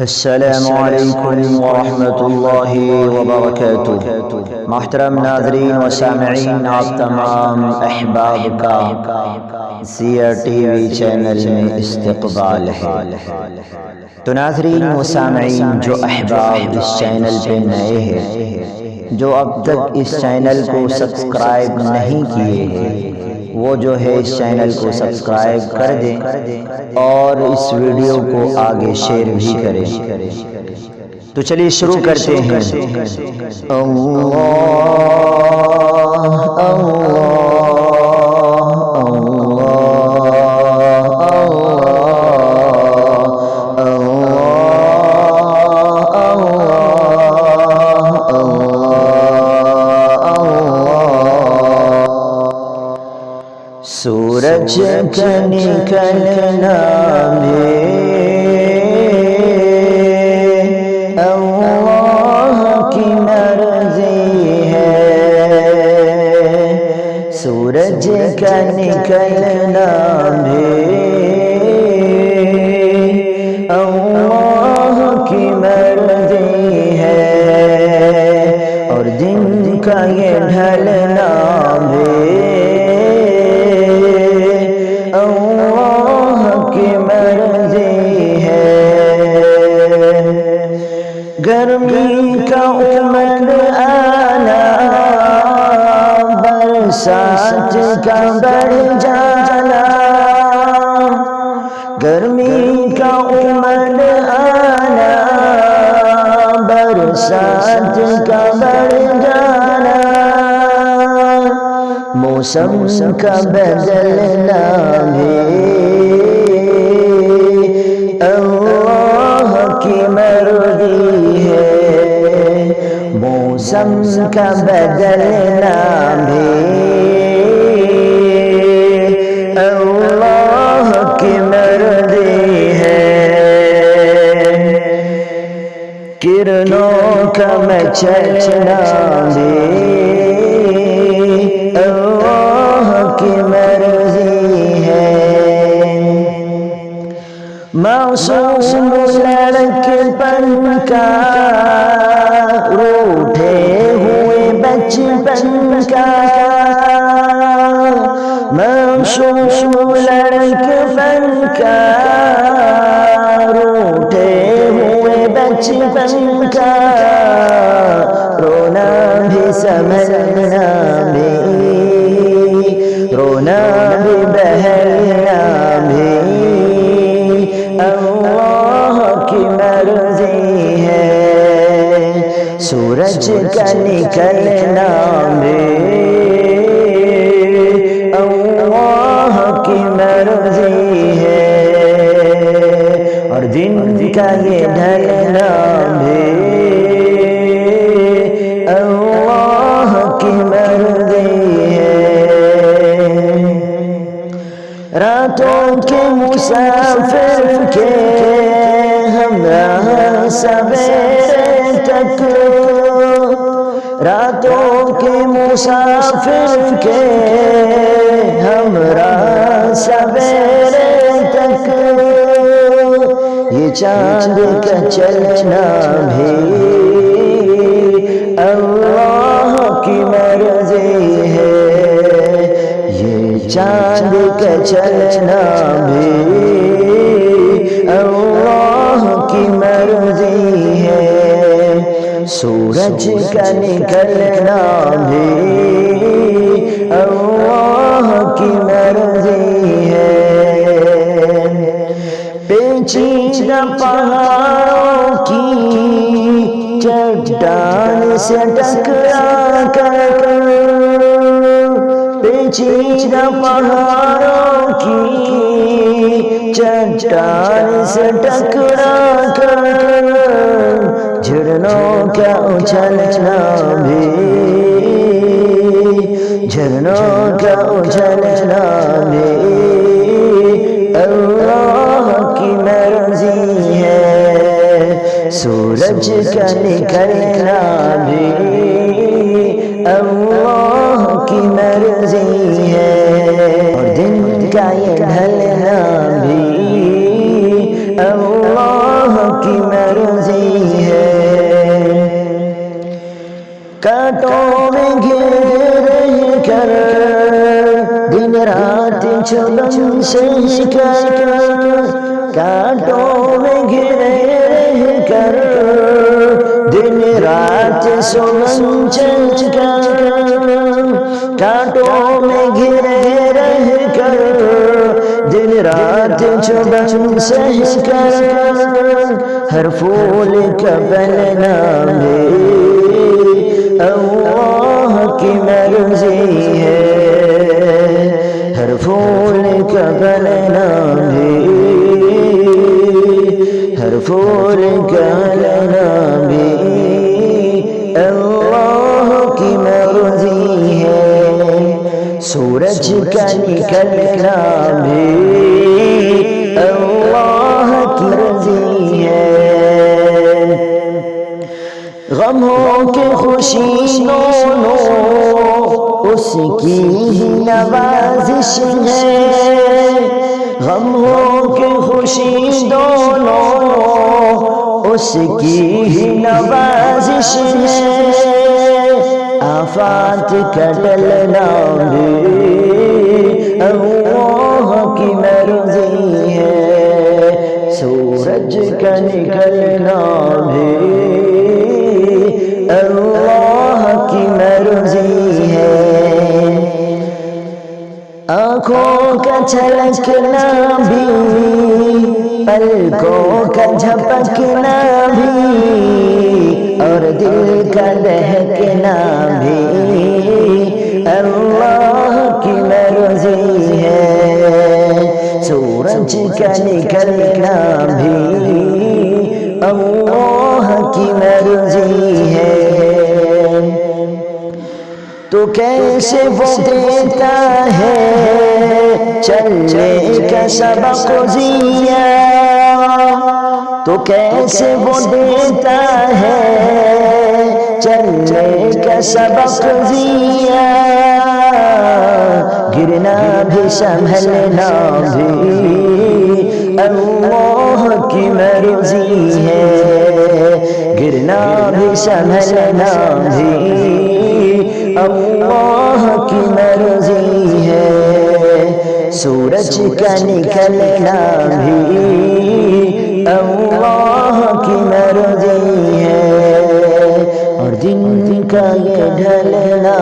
السلام علیکم ورحمۃ اللہ وبرکاتہ۔ محترم ناظرین و سامعین، آپ تمام احباب کا زیا ٹی وی چینل میں استقبال ہے۔ تو ناظرین و سامعین، جو احباب اس چینل پہ نئے ہیں، جو اب تک اس چینل کو سبسکرائب نہیں کیے ہیں، وہ جو ہے اس چینل کو سبسکرائب کر دیں اور اس ویڈیو کو آگے شیئر بھی کریں۔ تو چلیے شروع کرتے ہیں۔ اللہ سورج کا نکلنا میں اللہ کی مرضی ہے، سورج کا نکلنا میں اللہ کی مرضی ہے، اور دن کا یہ ڈھلنا بھی گرمی کا امن آنا، برسات کا بڑھ جانا، گرمی کا امن آنا، برسات کا بڑھ جانا، موسم کا بدلنا بھی اللہ کی مرضی ہے، موسم کا بدلنا بھی اللہ کی مرضی ہے، کرنوں کا مچلنا بھی اللہ کی مرضی ہے، معصوم لڑکپن کا، روٹھے ہوئے بچپن کا، معصوم لڑکپن کا، روٹھے ہوئے بچپن کا، رونا بھی سنبھلنا بھی، رونا بھی بہلنا بھی اللہ کی مرضی ہے، سورج کا نکلنا بھی اللہ کی مرضی ہے، اور دن کا یہ ڈھلنا بھی اللہ کی مرضی ہے، راتوں کے مسافر کے ہمراہ سویرے تک، راتوں کے مسافر کے ہمراہ سویرے تک، یہ چاند کا چلنا بھی اللہ کی مرضی ہے، یہ چاند کا چلنا بھی اللہ کی مرضی ہے، سورج کا نکلنا بھی اللہ کی مرضی ہے، پیچیدہ پہاڑوں کی چٹان سے ٹکرا کر، پیچیدہ پہاڑوں کی چٹان سے ٹکرا کر، جھرنوں کا اچھلنا بھی، جھرنوں کا اچھلنا بھی اللہ کی مرضی ہے، سورج کا نکلنا بھی اللہ کی مرضی ہے، اور دن کا یہ ڈھلنا بھی اللہ کی مرضی چمن سے کر کانٹوں میں گرے رہ کر دن رات سمن چل کر کانٹوں میں گرے رہ کر دن رات چمن سہ کر ہر پھول کا بننا اللہ کی مرضی ہے ہر پھول کا بننا بھی ہر پھول کا بننا بھی اللہ کی مرضی ہے سورج کا نکلنا بھی اللہ کی مرضی ہے غموں کے خوشی دونوں اس کی ہی نوازش ہے غموں کے خوشی دونوں اس کی ہی نوازش ہے آفات کا ٹلنا بھی اللہ کی مرضی ہے سورج کا نکلنا بھی اللہ کی مرضی ہے آنکھوں کا چھلکنا بھی پلکوں کا جھپکنا بھی اور دل کا دہکنا بھی اللہ کی مرضی ہے سورج کا نکلنا بھی اللہ کی مرضی ہے تو کیسے وہ دیتا ہے چلنے کا سبق زیا تو کیسے وہ دیتا ہے چلنے کا سبق زیا گرنا بھی سنبھلنا بھی اللہ کی مرضی ہے گرنا بھی سنبھلنا بھی اللہ کی مرضی ہے سورج کا نکلنا بھی اللہ کی مرضی ہے اور دن کا یہ ڈھلنا